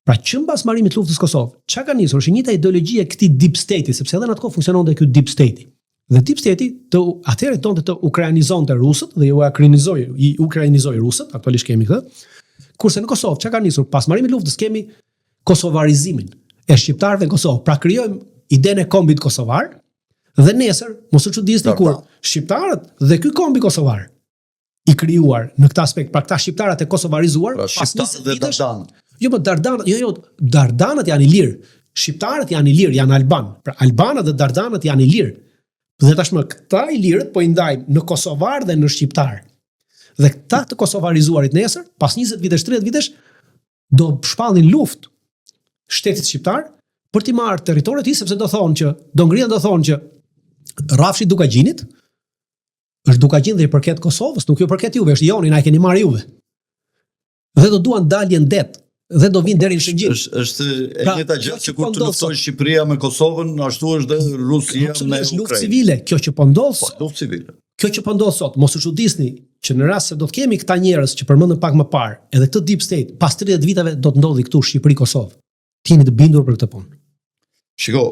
Pra që mbas marrimit të luftës Kosovë, çka ka nisur? Është njëjta ideologji e këtij deep state, sepse edhe në atë kohë funksiononte ky deep state. Dhe deep state atëherë donte të ukrainizonte rusët dhe i ukrainizoi rusët, aktualisht kemi këtë. Kurse në Kosovë çka ka nisur? Pas marrimit të luftës kemi kosovarizimin e shqiptarëve në Kosovë. Pra krijojmë idenë e kombit kosovar dhe nesër mos u çuditni kur shqiptarët dhe ky kombi kosovar i krijuar në këtë aspekt, pra këta shqiptarët e kosovarizuar, pas 20 vitesh. Dardanët janë i lirë, shqiptarët janë i lirë, janë alban. Pra albanët dhe dardanët janë i lirë. Dhe tashmë këta i lirët po i ndajmë në kosovar dhe në shqiptar. Dhe këta të kosovarizuarit nesër, pas 20 vitesh, 30 vitesh, do shpallin luftë shtetit shqiptar për t'i marrë territoret i, sepse do thonë që rrafshi Dukagjinit është Dukagjin dhe i përket Kosovës, nuk ju përket juve, është joni, na e keni marrë juve. Dhe do duan dalje në det, dhe do vinë deri në Shëngjin. Është e njëjta gjë që kur të luftoi Shqipëria me Kosovën, ashtu është dhe Rusia me Ukrainë. Luftë civile, kjo që po ndodh. Luftë civile. Kjo që po ndodh sot, mos u çudisni që në rast se do të kemi këta njerëz që përmendëm pak më parë, edhe këtë deep state, pas 30 viteve do të ndodhi këtu Shqipëri Kosovë. Ti jeni të bindur për këtë punë. Shiko,